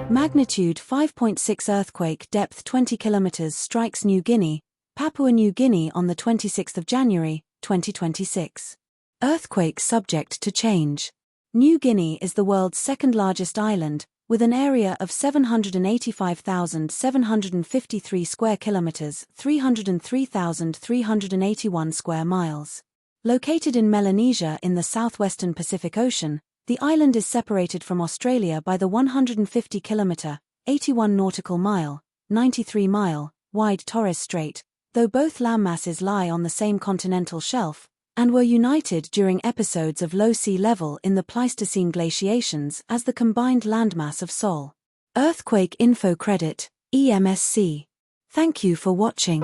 Magnitude 5.6 earthquake, depth 20 kilometers, strikes New Guinea, Papua New Guinea on the 26th of January, 2026. Earthquake subject to change. New Guinea is the world's second-largest island, with an area of 785,753 square kilometers, 303,381 square miles. Located in Melanesia in the southwestern Pacific Ocean, the island is separated from Australia by the 150-kilometer, 81 nautical mile, 93-mile, wide Torres Strait, though both landmasses lie on the same continental shelf, and were united during episodes of low sea level in the Pleistocene glaciations as the combined landmass of Sahul. Earthquake Info Credit, EMSC. Thank you for watching.